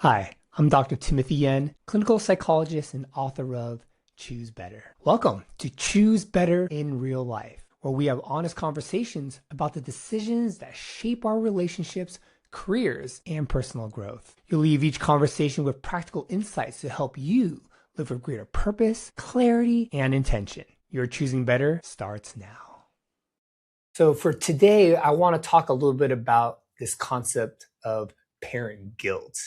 Hi, I'm Dr. Timothy Yen, clinical psychologist and author of Choose Better. Welcome to Choose Better in Real Life, where we have honest conversations about the decisions that shape our relationships, careers, and personal growth. You'll leave each conversation with practical insights to help you live with greater purpose, clarity, and intention. Your Choosing Better starts now. So for today, I want to talk a little bit about this concept of parent guilt.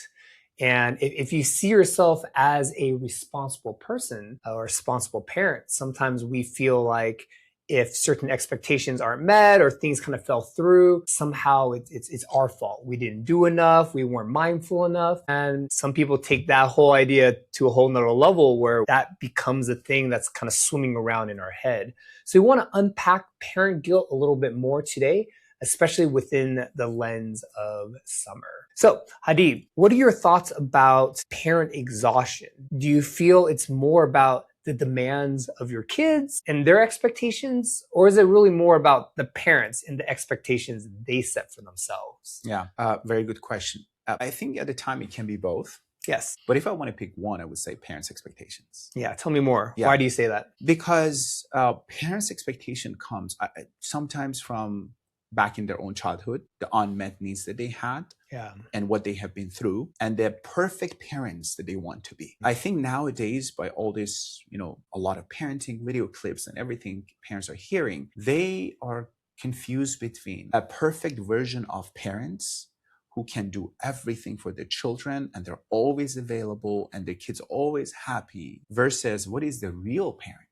And if you see yourself as a responsible person or a responsible parent, sometimes we feel like if certain expectations aren't met or things kind of fell through, somehow it's our fault. We didn't do enough. We weren't mindful enough. And some people take that whole idea to a whole nother level where that becomes a thing that's kind of swimming around in our head. So we want to unpack parent guilt a little bit more today, especially within the lens of summer. So, Hadi, what are your thoughts about parent exhaustion? Do you feel it's more about the demands of your kids and their expectations, or is it really more about the parents and the expectations they set for themselves? Yeah, very good question. I think at the time it can be both. Yes. But if I want to pick one, I would say parents' expectations. Yeah, tell me more. Yeah. Why do you say that? Because parents' expectation comes sometimes from back in their own childhood, the unmet needs that they had. Yeah. And what they have been through and the perfect parents that they want to be. I think nowadays by all this, a lot of parenting video clips and everything parents are hearing, they are confused between a perfect version of parents who can do everything for their children and they're always available and their kids always happy versus what is the real parent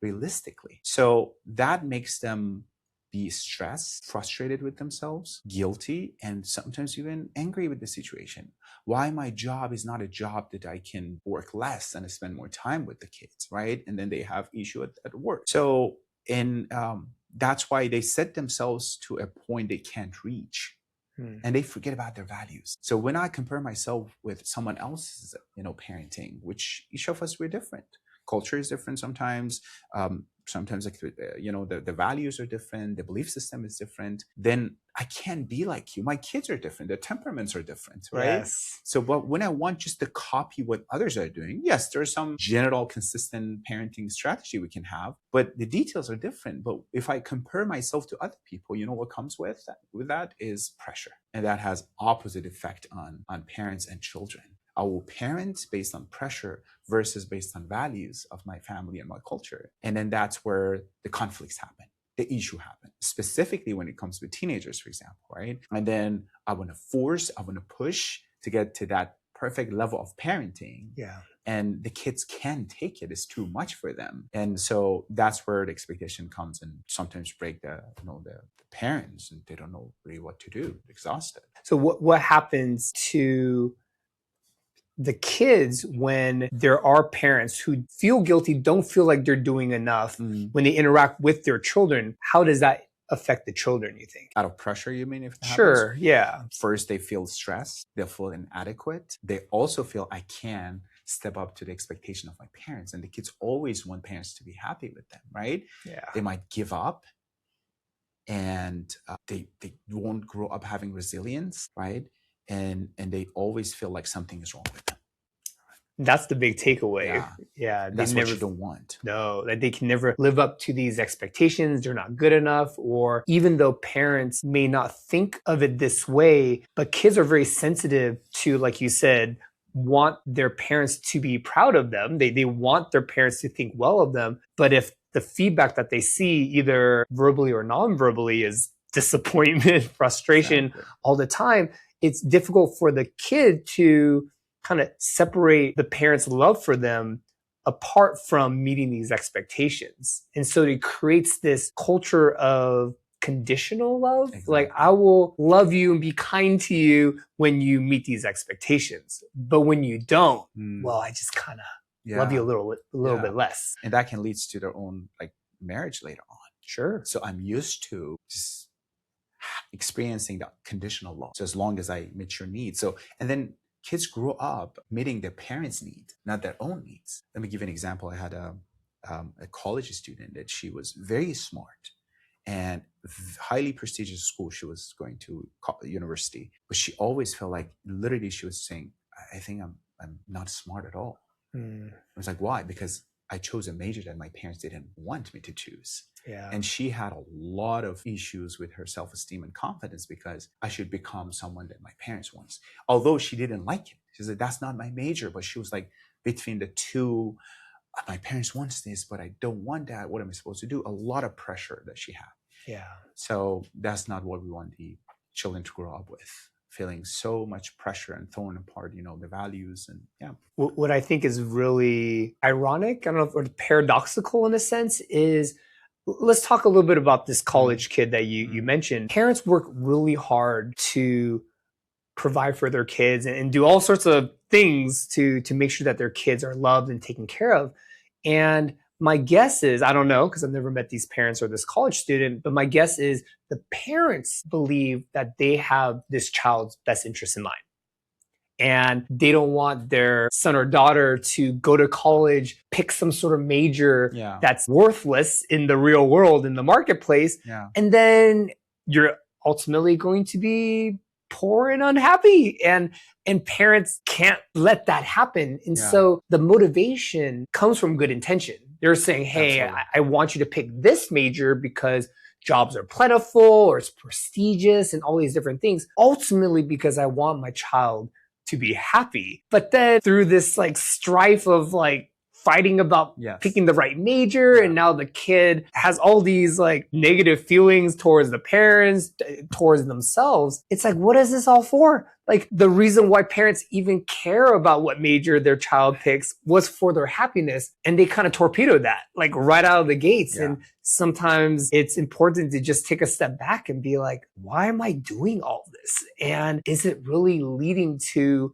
realistically. So that makes them be stressed, frustrated with themselves, guilty, and sometimes even angry with the situation. Why my job is not a job that I can work less and spend more time with the kids, right? And then they have issue at work. So, that's why they set themselves to a point they can't reach. And they forget about their values. So when I compare myself with someone else's, parenting, which each of us, we're different. Culture is different sometimes. Sometimes the values are different, the belief system is different, then I can't be like you. My kids are different, their temperaments are different, right? Yes. So but when I want just to copy what others are doing, yes, there's some general consistent parenting strategy we can have, but the details are different. But if I compare myself to other people, what comes with that is pressure, and that has opposite effect on parents and children. I will parent based on pressure versus based on values of my family and my culture. And then that's where the conflicts happen, the issue happen, specifically when it comes to teenagers, for example, right? And then I want to push to get to that perfect level of parenting. Yeah. And the kids can't take it. It's too much for them. And so that's where the expectation comes and sometimes break the parents, and they don't know really what to do, exhausted. So what happens to the kids when there are parents who feel guilty, don't feel like they're doing enough when they interact with their children? How does that affect the children, you think? Out of pressure, you mean? If it Sure, happens? yeah. First, they feel stressed. They feel inadequate. They also feel I can step up to the expectation of my parents. And the kids always want parents to be happy with them, right? Yeah. They might give up, and they won't grow up having resilience, right? And they always feel like something is wrong with them. That's the big takeaway. Yeah, that's what you don't want. No, that they can never live up to these expectations. They're not good enough. Or even though parents may not think of it this way, but kids are very sensitive to, like you said, want their parents to be proud of them. They want their parents to think well of them. But if the feedback that they see, either verbally or non-verbally, is disappointment, frustration all the time, it's difficult for the kid to kind of separate the parents' love for them apart from meeting these expectations. And so it creates this culture of conditional love. Exactly. Like, I will love you and be kind to you when you meet these expectations. But when you don't, well, I just kind of love you a little bit less. And that can lead to their own marriage later on. Sure. So I'm used to just experiencing that conditional love. So as long as I meet your needs. And then kids grow up meeting their parents' needs, not their own needs. Let me give you an example. I had a college student that she was very smart and highly prestigious school. She was going to university, but she always felt like, literally she was saying, I think I'm not smart at all. Mm. I was like, why? Because I chose a major that my parents didn't want me to choose. Yeah. And she had a lot of issues with her self-esteem and confidence because I should become someone that my parents want. Although she didn't like it. She said, that's not my major. But she was like, between the two, my parents want this, but I don't want that. What am I supposed to do? A lot of pressure that she had. Yeah. So that's not what we want the children to grow up with. Feeling so much pressure and thrown apart, the values and yeah. What I think is really ironic, I don't know, or paradoxical in a sense, is let's talk a little bit about this college kid that you mentioned. Parents work really hard to provide for their kids and do all sorts of things to make sure that their kids are loved and taken care of. And my guess is, I don't know, because I've never met these parents or this college student, but my guess is the parents believe that they have this child's best interest in mind. And they don't want their son or daughter to go to college, pick some sort of major that's worthless in the real world, in the marketplace. Yeah. And then you're ultimately going to be poor and unhappy. And parents can't let that happen. And so the motivation comes from good intention. They're saying, hey, I want you to pick this major because jobs are plentiful or it's prestigious and all these different things. Ultimately, because I want my child to be happy. But then through this like strife of like fighting about picking the right major, and now the kid has all these like negative feelings towards the parents, towards themselves. It's like, what is this all for? Like the reason why parents even care about what major their child picks was for their happiness. And they kind of torpedo that like right out of the gates. And sometimes it's important to just take a step back and be like, why am I doing all this? And is it really leading to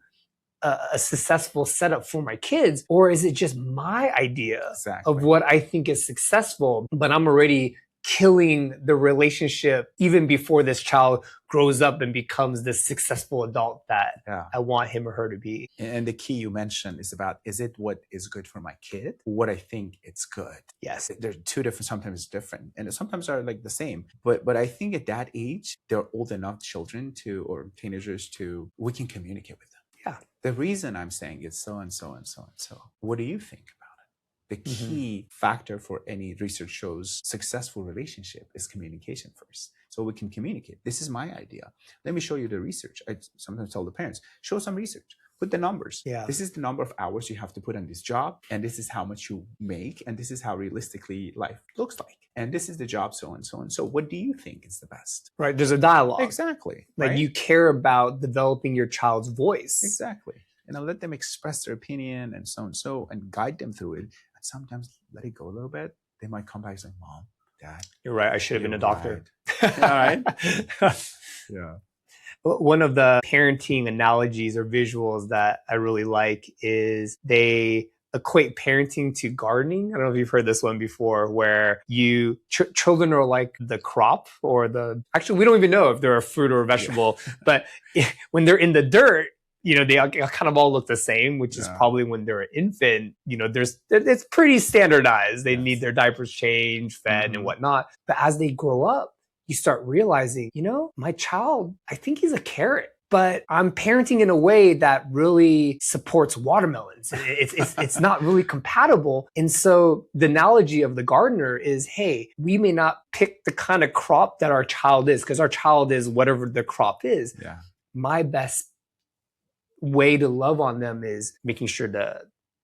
a successful setup for my kids? Or is it just my idea of what I think is successful, but I'm already killing the relationship even before this child grows up and becomes the successful adult that I want him or her to be? And the key you mentioned is about, is it what is good for my kid? What I think it's good. Yes. They're two different, sometimes different, and sometimes are like the same. But I think at that age, they're old enough children or teenagers we can communicate with them. Yeah. The reason I'm saying it's so and so and so and so. What do you think about it? The key factor for any research shows successful relationship is communication first. So we can communicate. This is my idea. Let me show you the research. I sometimes tell the parents, show some research. Put the numbers. Yeah. This is the number of hours you have to put on this job, and this is how much you make, and this is how realistically life looks like. And this is the job, so and so and so. What do you think is the best? Right. There's a dialogue. Exactly. Like you care about developing your child's voice. Exactly. And I'll let them express their opinion and so and guide them through it. And sometimes let it go a little bit. They might come back and say, Mom, Dad, you're right. I should have been a doctor. Right. All right. Yeah. One of the parenting analogies or visuals that I really like is they equate parenting to gardening. I don't know if you've heard this one before, where children are like the crop actually, we don't even know if they're a fruit or a vegetable, but when they're in the dirt, they kind of all look the same, which is probably when they're an infant, it's pretty standardized. They need their diapers changed, fed and whatnot. But as they grow up, you start realizing, my child, I think he's a carrot, but I'm parenting in a way that really supports watermelons. It's not really compatible. And so the analogy of the gardener is, hey, we may not pick the kind of crop that our child is, because our child is whatever the crop is. Yeah. My best way to love on them is making sure the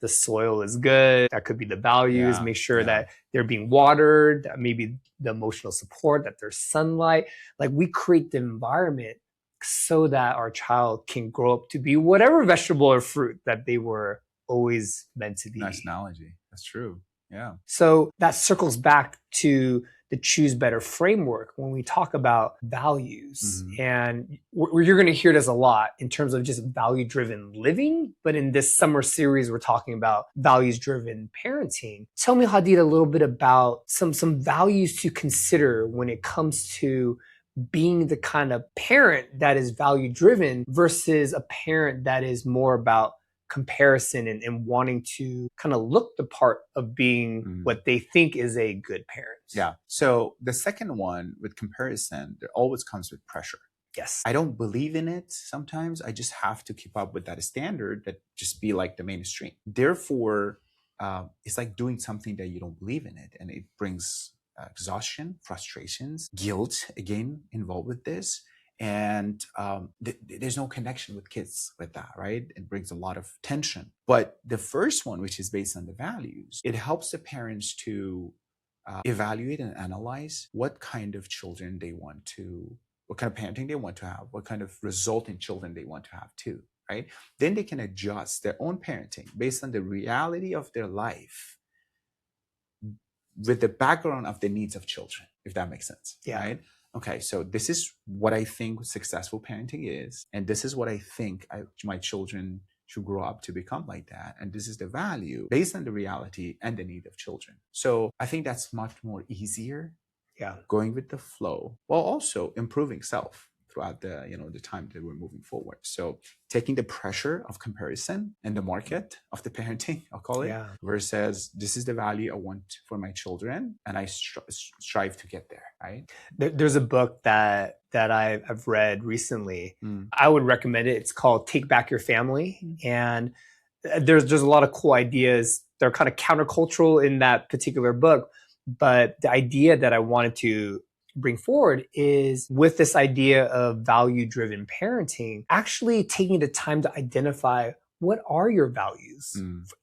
soil is good. That could be the values. Make sure that they're being watered, that maybe the emotional support, that there's sunlight. Like we create the environment so that our child can grow up to be whatever vegetable or fruit that they were always meant to be. Nice analogy. That's true. Yeah. So that circles back to the Choose Better framework when we talk about values. And you're going to hear this a lot in terms of just value-driven living. But in this summer series, we're talking about values-driven parenting. Tell me, Hadid, a little bit about some values to consider when it comes to being the kind of parent that is value-driven versus a parent that is more about comparison and wanting to kind of look the part of being what they think is a good parent. Yeah. So the second one with comparison, there always comes with pressure. Yes. I don't believe in it sometimes. I just have to keep up with that standard that just be like the mainstream. Therefore, it's like doing something that you don't believe in it. And it brings exhaustion, frustrations, guilt, again, involved with this. And there's no connection with kids with that, right? It brings a lot of tension. But the first one, which is based on the values, it helps the parents to evaluate and analyze what kind of children they want to, what kind of parenting they want to have, what kind of result in children they want to have too, right? Then they can adjust their own parenting based on the reality of their life with the background of the needs of children, if that makes sense, right? Okay, so this is what I think successful parenting is, and this is what I think my children should grow up to become like that. And this is the value based on the reality and the need of children. So I think that's much more easier, going with the flow, while also improving self throughout the the time that we're moving forward. So taking the pressure of comparison and the market of the parenting, I'll call it, versus this is the value I want for my children, and I strive to get there. Right? There's a book that I've read recently. I would recommend it. It's called Take Back Your Family, and there's a lot of cool ideas. They're kind of countercultural in that particular book, but the idea that I wanted to bring forward is with this idea of value-driven parenting, actually taking the time to identify what are your values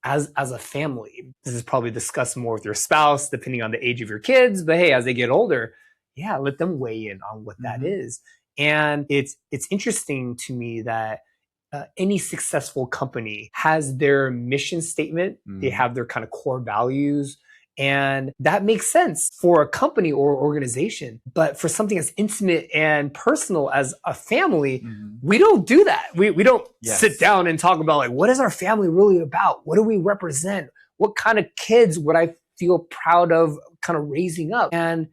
as a family. This is probably discussed more with your spouse, depending on the age of your kids. But hey, as they get older, let them weigh in on what that is. And it's interesting to me that any successful company has their mission statement. They have their kind of core values. And that makes sense for a company or organization. But for something as intimate and personal as a family, we don't do that. We don't sit down and talk about, like, what is our family really about? What do we represent? What kind of kids would I feel proud of kind of raising up? And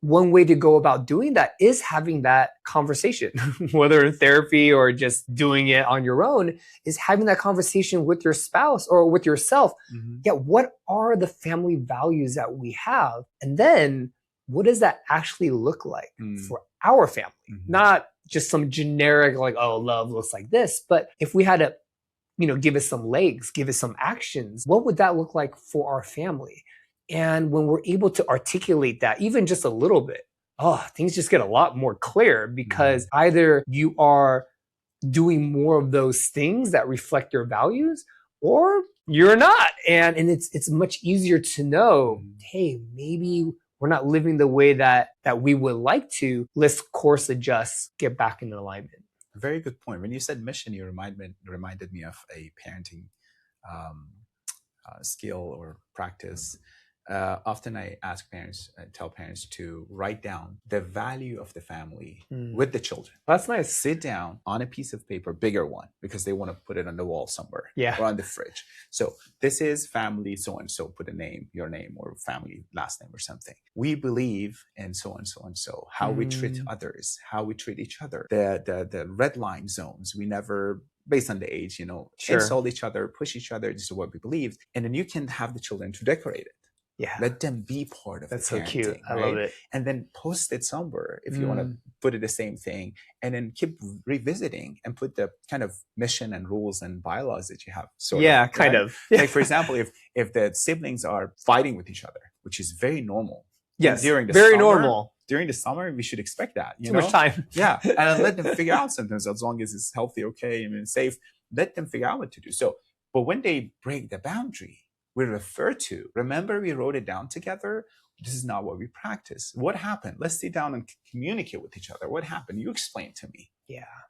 one way to go about doing that is having that conversation, whether in therapy or just doing it on your own, is having that conversation with your spouse or with yourself. What are the family values that we have? And then what does that actually look like for our family? Not just some generic, like, oh, love looks like this, but if we had to, give it some legs, give it some actions, what would that look like for our family? And when we're able to articulate that, even just a little bit, things just get a lot more clear, because either you are doing more of those things that reflect your values, or you're not. And it's much easier to know, hey, maybe we're not living the way that we would like to. Let's course adjust, get back in alignment. Very good point. When you said mission, you reminded me of a parenting skill or practice. Often I tell parents to write down the value of the family with the children. That's nice. Sit down on a piece of paper, bigger one, because they want to put it on the wall somewhere, or on the fridge. So this is family so-and-so, put a name, your name, or family last name or something. We believe in so-and-so, how we treat others, how we treat each other, the red line zones. We never, based on the age, insult each other, push each other. This is what we believe. And then you can have the children to decorate it. Let them be part of it. That's so cute. I love it. And then post it somewhere if you want to put it the same thing, and then keep revisiting and put the kind of mission and rules and bylaws that you have. Kind of. Like, for example, if the siblings are fighting with each other, which is very normal. During the summer, we should expect that. Too much time. And then let them figure out sometimes, as long as it's healthy, okay, and safe, let them figure out what to do. So, but when they break the boundary, we refer to, remember we wrote it down together? This is not what we practice. What happened? Let's sit down and communicate with each other. What happened? You explain to me.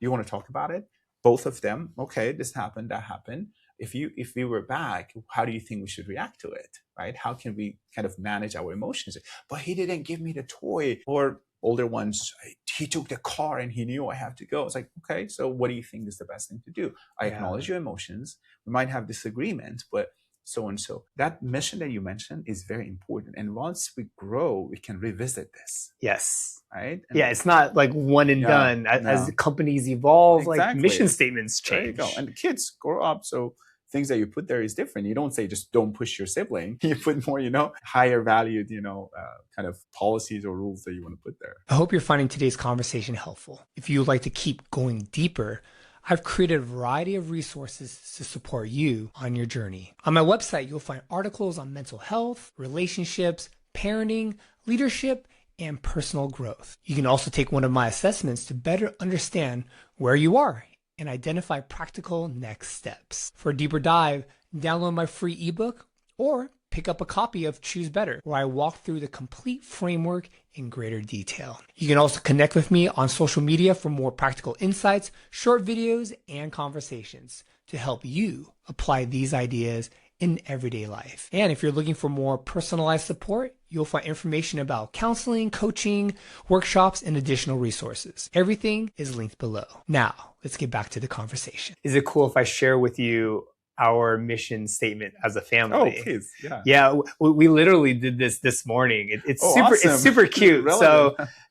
You want to talk about it? Both of them. Okay, this happened, that happened. If we were back, how do you think we should react to it? Right? How can we kind of manage our emotions? But he didn't give me the toy. Or older ones, he took the car and he knew I have to go. It's like, okay, so what do you think is the best thing to do? I acknowledge your emotions. We might have disagreements, but so-and-so. That mission that you mentioned is very important. And once we grow, we can revisit this. Yes. Right? And it's not like one and done. As companies evolve, like mission statements change. There you go. And the kids grow up. So things that you put there is different. You don't say just don't push your sibling. You put more, higher valued, kind of policies or rules that you want to put there. I hope you're finding today's conversation helpful. If you would like to keep going deeper, I've created a variety of resources to support you on your journey. On my website, you'll find articles on mental health, relationships, parenting, leadership, and personal growth. You can also take one of my assessments to better understand where you are and identify practical next steps. For a deeper dive, download my free ebook or pick up a copy of Choose Better, where I walk through the complete framework in greater detail. You can also connect with me on social media for more practical insights, short videos, and conversations to help you apply these ideas in everyday life. And if you're looking for more personalized support, you'll find information about counseling, coaching, workshops, and additional resources. Everything is linked below. Now, let's get back to the conversation. Is it cool if I share with you our mission statement as a family? Oh, please. Yeah. Yeah, we literally did this morning. It's super awesome. It's super cute.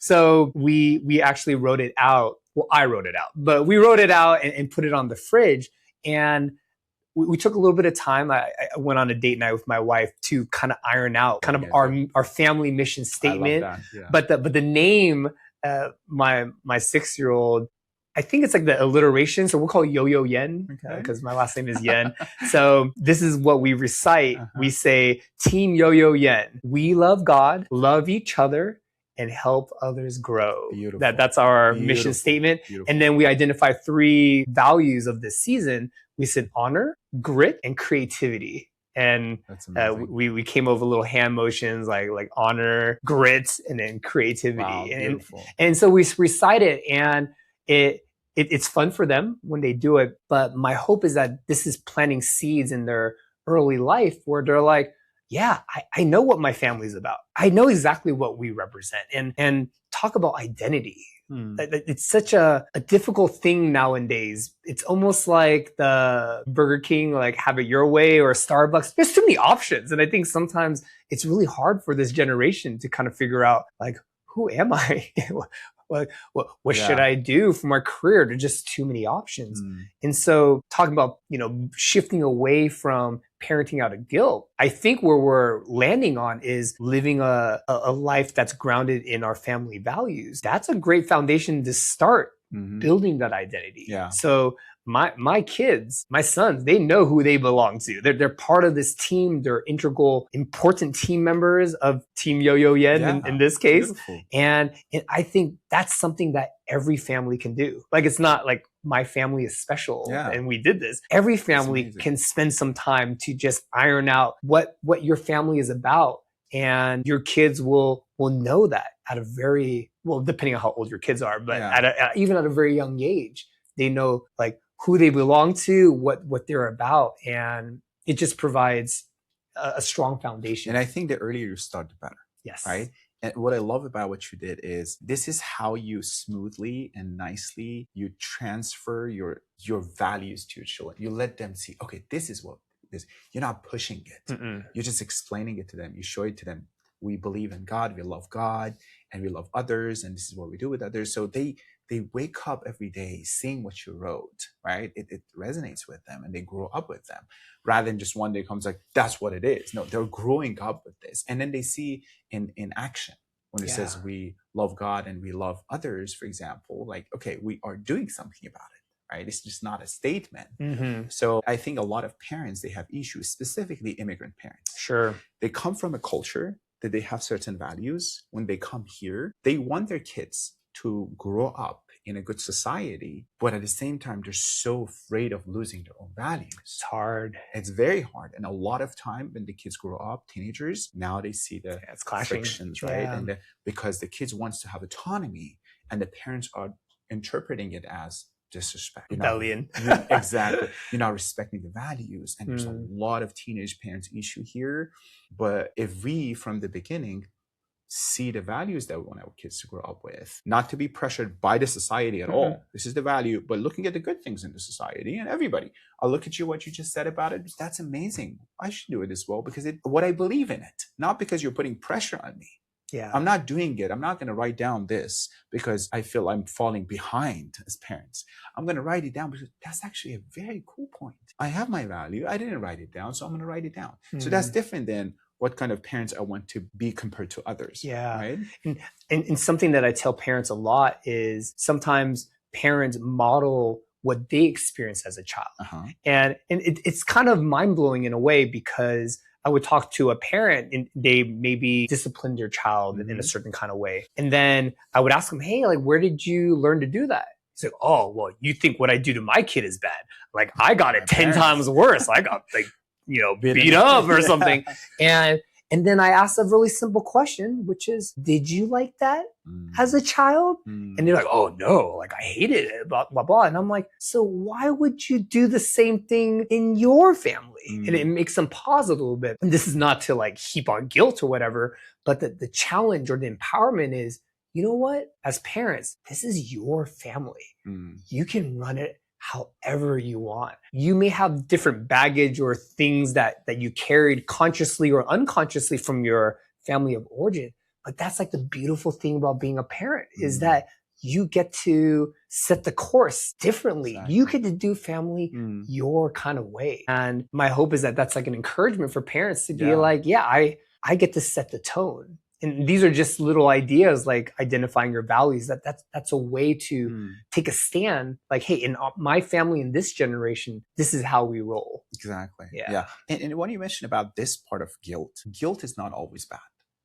So we actually wrote it out. Well, I wrote it out, but we wrote it out and put it on the fridge. And we took a little bit of time. I went on a date night with my wife to kind of iron out kind of our family mission statement. I love that. Yeah. But the name, my 6-year-old, I think it's like the alliteration. So we'll call it Yo-Yo Yen because my last name is Yen. So this is what we recite. We say, Team Yo-Yo Yen. We love God, love each other, and help others grow. Beautiful. That's our mission statement. Beautiful. And then we identify 3 values of this season. We said honor, grit, and creativity. And we came over little hand motions like honor, grit, and then creativity. Wow, beautiful. And so we recite it, and it's fun for them when they do it. But my hope is that this is planting seeds in their early life where they're like, yeah, I know what my family's about. I know exactly what we represent. And talk about identity. It's such a difficult thing nowadays. It's almost like the Burger King, like have it your way, or Starbucks. There's too many options. And I think sometimes it's really hard for this generation to kind of figure out, like, who am I? What should I do for my career? There's just too many options. And so talking about, shifting away from parenting out of guilt, I think where we're landing on is living a life that's grounded in our family values. That's a great foundation to start building that identity. Yeah. So my kids, my sons, they know who they belong to. They're part of this team. They're integral, important team members of Team Yo-Yo Yen in this case. Beautiful. And I think that's something that every family can do. Like, it's not like my family is special and we did this. Every family can spend some time to just iron out what your family is about. And your kids will know that at a very, well, depending on how old your kids are, but even at a very young age, they know like who they belong to, what they're about. And it just provides a strong foundation. And I think the earlier you start, the better. Yes. Right? And what I love about what you did is this is how you smoothly and nicely you transfer your values to your children. You let them see, okay, this is what it is. You're not pushing it. You're just explaining it to them. You show it to them. We believe in God, we love God, and we love others, and this is what we do with others. So they wake up every day seeing what you wrote, right? It resonates with them, and they grow up with them, rather than just one day comes like, that's what it is. No, they're growing up with this. And then they see in action when it says we love God and we love others, for example, like, okay, we are doing something about it, right? It's just not a statement. So I think a lot of parents, they have issues, specifically immigrant parents. Sure. They come from a culture that they have certain values. When they come here, they want their kids to grow up in a good society, but at the same time, they're so afraid of losing their own values. It's hard. It's very hard. And a lot of time when the kids grow up, teenagers, now they see the frictions, right? And because the kids wants to have autonomy, and the parents are interpreting it as disrespect. Rebellion. Exactly. You're not respecting the values. And there's a lot of teenage parents issue here. But if we, from the beginning, see the values that we want our kids to grow up with, not to be pressured by the society at all. This is the value, but looking at the good things in the society and everybody. I'll look at you, what you just said about it. That's amazing. I should do it as well because what I believe in it, not because you're putting pressure on me. Yeah. I'm not doing it. I'm not going to write down this because I feel I'm falling behind as parents. I'm going to write it down because that's actually a very cool point. I have my value. I didn't write it down, so I'm going to write it down. So that's different than what kind of parents I want to be compared to others. Yeah. Right. And something that I tell parents a lot is sometimes parents model what they experience as a child. And it's kind of mind-blowing in a way, because I would talk to a parent and they maybe disciplined their child in a certain kind of way. And then I would ask them, hey, like, where did you learn to do that? He's like, oh, well, you think what I do to my kid is bad. Like, I got it 10 times worse. I got, like, you know, beat up or something. And then I asked a really simple question, which is, did you like that as a child? And they're like, oh no, like I hated it, blah, blah, blah. And I'm like, so why would you do the same thing in your family? And it makes them pause a little bit. And this is not to like heap on guilt or whatever, but the challenge or the empowerment is, you know what? As parents, this is your family. You can run it however you want. You may have different baggage or things that you carried consciously or unconsciously from your family of origin. But that's like the beautiful thing about being a parent is that you get to set the course differently. Exactly. You get to do family your kind of way. And my hope is that that's like an encouragement for parents to be like, yeah, I get to set the tone. And these are just little ideas like identifying your values. That's a way to take a stand. Like, hey, in my family, in this generation, this is how we roll. Exactly. Yeah. And when you mentioned about this part of guilt is not always bad.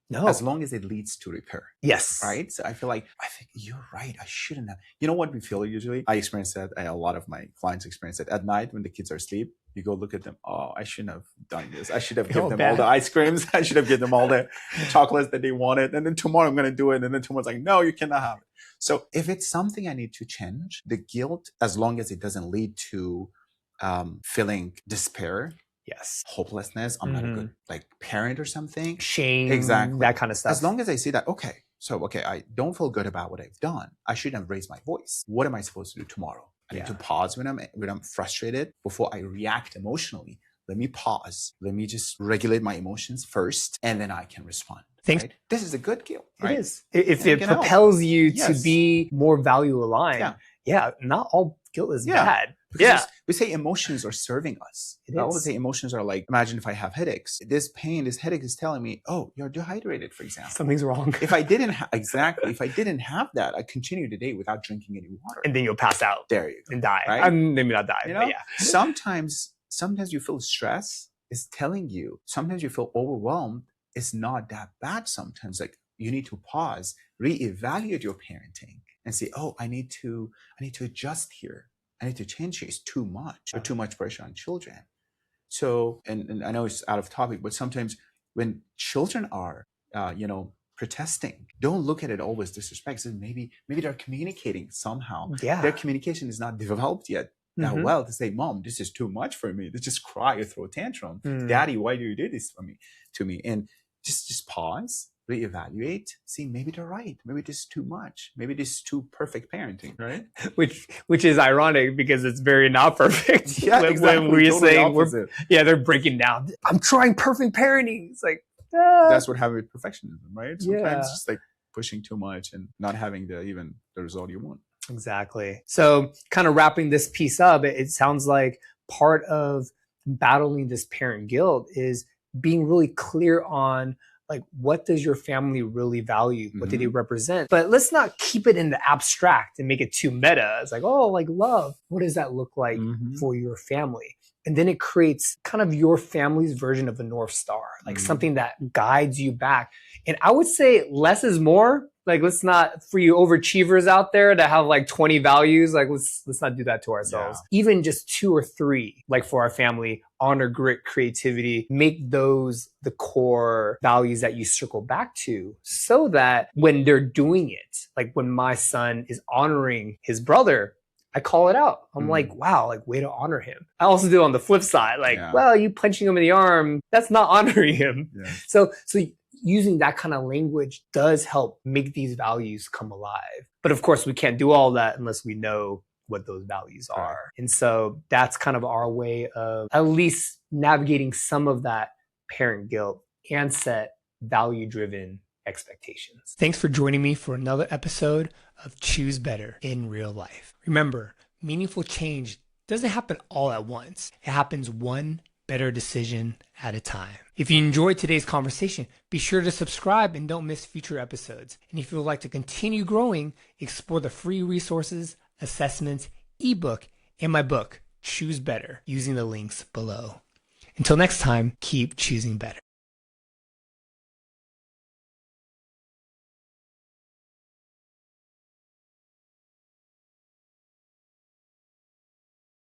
No. As long as it leads to repair. Yes. Right? So I think you're right. I shouldn't have. You know what we feel usually? I experience that. A lot of my clients experience it at night when the kids are asleep. You go look at them. Oh, I shouldn't have done this. I should have given them all the ice creams. I should have given them all the chocolates that they wanted. And then tomorrow I'm going to do it. And then tomorrow's like, no, you cannot have it. So if it's something I need to change, the guilt, as long as it doesn't lead to feeling despair, hopelessness, I'm not a good like parent or something, shame, exactly, that kind of stuff. As long as I see that, okay, I don't feel good about what I've done. I shouldn't have raised my voice. What am I supposed to do tomorrow? I need to pause when I'm frustrated before I react emotionally. Let me pause. Let me just regulate my emotions first, and then I can respond. Right? This is a good guilt. Right? It is. If it propels you to be more value aligned, not all guilt is bad. Because we say emotions are serving us. I always say emotions are like, imagine if I have headaches. This headache is telling me, oh, you're dehydrated, for example. Something's wrong. If I didn't have that, I'd continue the day without drinking any water. And then you'll pass out. There you go. And die. Right? Maybe not die, but Sometimes you feel stress is telling you, sometimes you feel overwhelmed. It's not that bad sometimes. Like you need to pause, reevaluate your parenting and say, oh, I need to adjust here. I need to change here. It's too much or too much pressure on children. So, and I know it's out of topic, but sometimes when children are, protesting, don't look at it always disrespect. So maybe they're communicating somehow. Yeah. Their communication is not developed yet that well to say, Mom, this is too much for me. They just cry or throw a tantrum. Daddy, why do you do this to me? And just pause. Reevaluate, see, maybe they're right. Maybe this is too much. Maybe this is too perfect parenting, right? Which is ironic because it's very not perfect. Yeah, exactly. When we're saying they're breaking down. I'm trying perfect parenting. It's like that's what happened with perfectionism, right? Sometimes it's just like pushing too much and not having the result you want. Exactly. So, kind of wrapping this piece up, it sounds like part of battling this parent guilt is being really clear on, like, what does your family really value? What do they represent? But let's not keep it in the abstract and make it too meta. It's like, oh, like love. What does that look like for your family? And then it creates kind of your family's version of a North Star, like something that guides you back. And I would say less is more. Like, let's not, for you overachievers out there that have like 20 values, like let's not do that to ourselves. Yeah. Even just 2 or 3, like for our family, honor, grit, creativity, make those the core values that you circle back to, so that when they're doing it, like when my son is honoring his brother, I call it out. I'm like, wow, like way to honor him. I also do on the flip side, like, well, you punching him in the arm, that's not honoring him. Yeah. So using that kind of language does help make these values come alive. But of course, we can't do all that unless we know what those values are. And so that's kind of our way of at least navigating some of that parent guilt and set value-driven expectations. Thanks for joining me for another episode of Choose Better in Real Life. Remember, meaningful change doesn't happen all at once. It happens one better decision at a time. If you enjoyed today's conversation, be sure to subscribe and don't miss future episodes. And if you would like to continue growing, explore the free resources, assessments, ebook, and my book, Choose Better, using the links below. Until next time, keep choosing better.